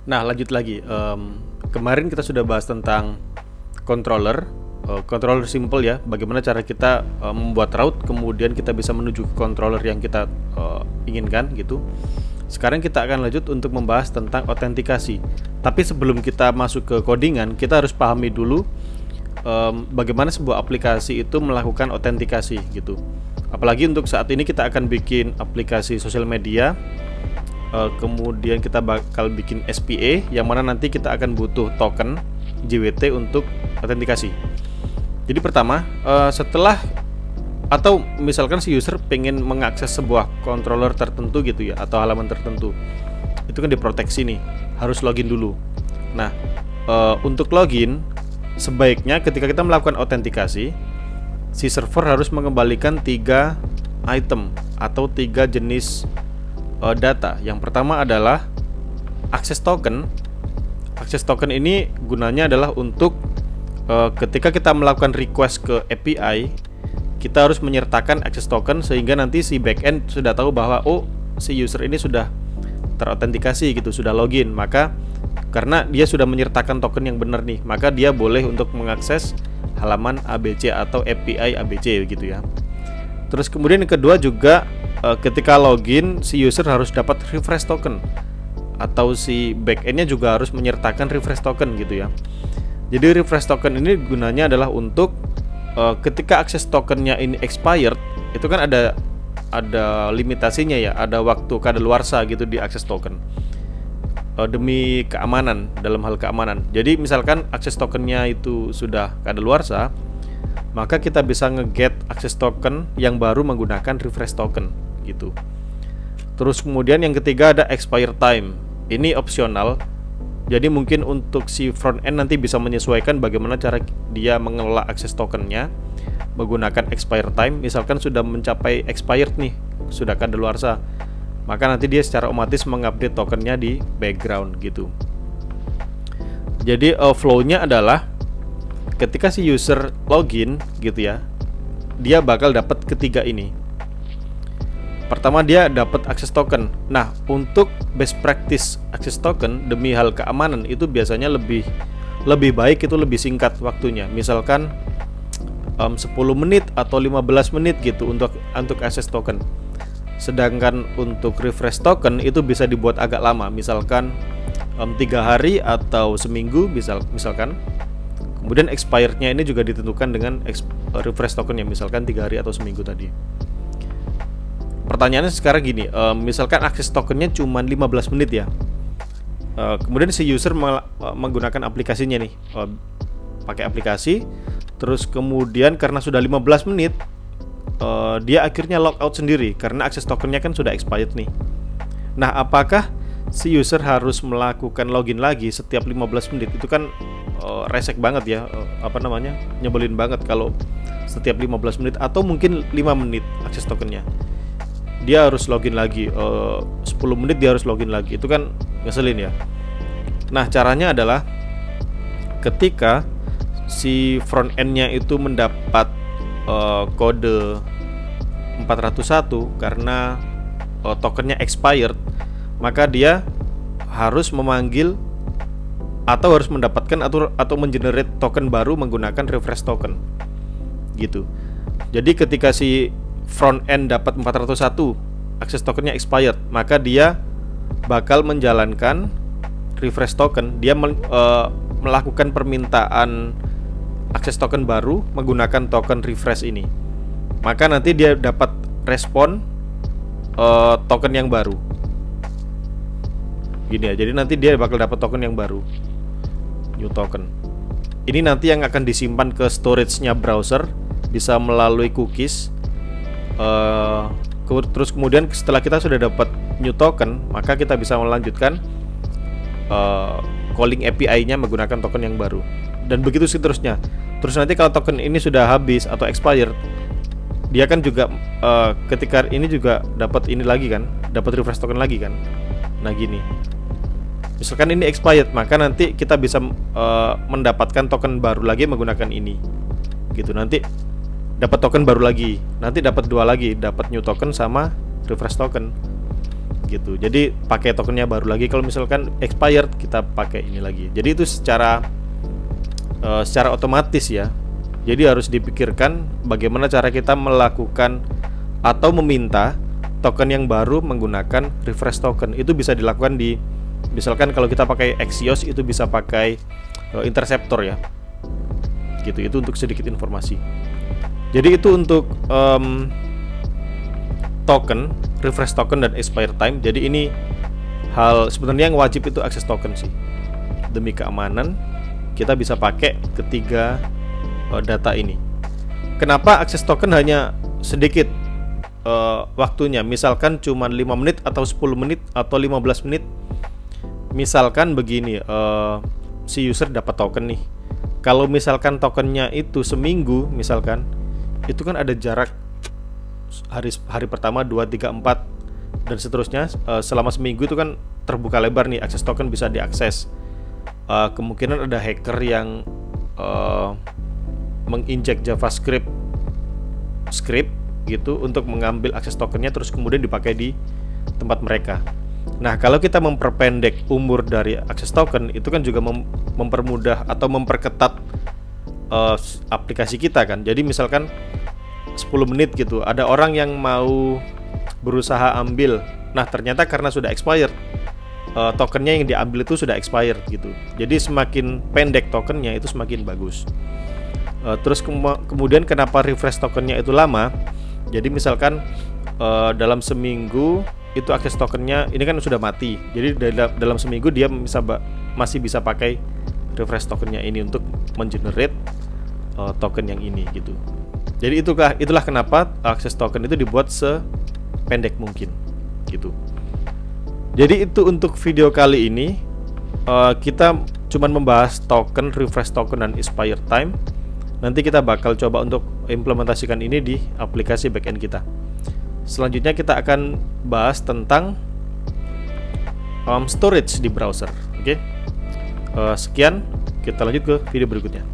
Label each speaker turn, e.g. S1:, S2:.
S1: Nah, lanjut lagi. Kemarin kita sudah bahas tentang controller. Controller simple ya. Bagaimana cara kita membuat route, kemudian kita bisa menuju ke controller yang kita inginkan gitu. Sekarang kita akan lanjut untuk membahas tentang autentikasi. Tapi sebelum kita masuk ke codingan, kita harus pahami dulu bagaimana sebuah aplikasi itu melakukan autentikasi gitu. Apalagi untuk saat ini kita akan bikin aplikasi sosial media. Kemudian kita bakal bikin SPA yang mana nanti kita akan butuh token JWT untuk autentikasi. Jadi pertama, setelah atau misalkan si user pengen mengakses sebuah controller tertentu gitu ya, atau halaman tertentu, itu kan diproteksi nih, harus login dulu. Nah, untuk login sebaiknya ketika kita melakukan autentikasi, si server harus mengembalikan 3 item atau 3 jenis data. Yang pertama adalah access token. Access token ini gunanya adalah untuk ketika kita melakukan request ke API, kita harus menyertakan access token sehingga nanti si backend sudah tahu bahwa oh, si user ini sudah terautentikasi gitu, sudah login. Maka karena dia sudah menyertakan token yang benar nih, maka dia boleh untuk mengakses halaman ABC atau API ABC gitu ya. Terus kemudian yang kedua juga ketika login, si user harus dapat refresh token, atau si backendnya juga harus menyertakan refresh token gitu ya. Jadi refresh token ini gunanya adalah untuk ketika akses tokennya ini expired, itu kan ada limitasinya ya, ada waktu kadaluarsa gitu di akses token demi keamanan, dalam hal keamanan. Jadi misalkan akses tokennya itu sudah kadaluarsa, maka kita bisa nge-get akses token yang baru menggunakan refresh token gitu. Terus kemudian yang ketiga ada expire time. Ini opsional. Jadi mungkin untuk si front end nanti bisa menyesuaikan bagaimana cara dia mengelola akses tokennya menggunakan expire time. Misalkan sudah mencapai expired nih, sudah kadaluarsa, maka nanti dia secara otomatis mengupdate tokennya di background gitu. Jadi flow-nya adalah ketika si user login gitu ya, dia bakal dapat ketiga ini. Pertama, dia dapat akses token. Nah, untuk best practice akses token demi hal keamanan itu biasanya lebih baik itu lebih singkat waktunya. Misalkan 10 menit atau 15 menit gitu untuk akses token. Sedangkan untuk refresh token itu bisa dibuat agak lama, misalkan 3 hari atau seminggu misalkan. Kemudian expirednya ini juga ditentukan dengan refresh tokennya, misalkan 3 hari atau seminggu tadi. Pertanyaannya sekarang gini, misalkan akses tokennya cuma 15 menit ya. Kemudian si user menggunakan aplikasinya nih, pakai aplikasi. Terus kemudian karena sudah 15 menit, dia akhirnya logout sendiri karena akses tokennya kan sudah expired nih. Nah, apakah si user harus melakukan login lagi setiap 15 menit? Itu kan resek banget ya, nyebelin banget kalau setiap 15 menit atau mungkin 5 menit akses tokennya dia harus login lagi, 10 menit dia harus login lagi. Itu kan ngeselin ya. Nah, caranya adalah ketika si front end-nya itu mendapat kode 401 karena tokennya expired, maka dia harus memanggil atau harus mendapatkan atau mengenerate token baru menggunakan refresh token gitu. Jadi ketika si front end dapat 401 akses tokennya expired, maka dia bakal menjalankan refresh token. Dia melakukan permintaan akses token baru menggunakan token refresh ini, maka nanti dia dapat respon token yang baru gini ya. Jadi nanti dia bakal dapat token yang baru, new token. Ini nanti yang akan disimpan ke storage-nya browser, bisa melalui cookies. Terus kemudian setelah kita sudah dapat new token, maka kita bisa melanjutkan calling API-nya menggunakan token yang baru, dan begitu seterusnya. Terus nanti kalau token ini sudah habis atau expired, dia kan juga ketika ini juga dapat ini lagi kan, dapat refresh token lagi kan. Nah gini, misalkan ini expired, maka nanti kita bisa mendapatkan token baru lagi menggunakan ini gitu. Nanti dapat token baru lagi, nanti dapat 2 lagi, dapat new token sama refresh token. gitu. Jadi pakai tokennya baru lagi. Kalau misalkan expired, kita pakai ini lagi. Jadi itu secara otomatis ya. Jadi harus dipikirkan bagaimana cara kita melakukan atau meminta token yang baru menggunakan refresh token. Itu bisa dilakukan di, misalkan kalau kita pakai Axios itu bisa pakai interceptor ya. Gitu. Itu untuk sedikit informasi. Jadi itu untuk token, refresh token dan expire time. Jadi ini hal sebenarnya yang wajib itu akses token sih. Demi keamanan kita bisa pakai ketiga data ini. Kenapa akses token hanya sedikit waktunya? Misalkan cuma 5 menit atau 10 menit atau 15 menit. Misalkan begini, si user dapat token nih. Kalau misalkan tokennya itu seminggu, misalkan itu kan ada jarak hari pertama, 2, 3, 4 dan seterusnya. Selama seminggu itu kan terbuka lebar nih, akses token bisa diakses. Kemungkinan ada hacker yang menginjek JavaScript script gitu untuk mengambil akses tokennya terus kemudian dipakai di tempat mereka. Nah, kalau kita memperpendek umur dari akses token, itu kan juga mempermudah atau memperketat aplikasi kita kan. Jadi misalkan 10 menit gitu, ada orang yang mau berusaha ambil, nah ternyata karena sudah expired, tokennya yang diambil itu sudah expired gitu. Jadi semakin pendek tokennya itu semakin bagus. Terus kemudian kenapa refresh tokennya itu lama? Jadi misalkan dalam seminggu itu akses tokennya ini kan sudah mati. Jadi dalam seminggu dia masih bisa pakai refresh tokennya ini untuk mengenerate token yang ini gitu. Jadi itulah kenapa akses token itu dibuat sependek mungkin gitu. Jadi itu untuk video kali ini. Kita cuman membahas token, refresh token dan expire time. Nanti kita bakal coba untuk implementasikan ini di aplikasi backend kita. Selanjutnya kita akan bahas tentang storage di browser. Oke. Sekian, kita lanjut ke video berikutnya.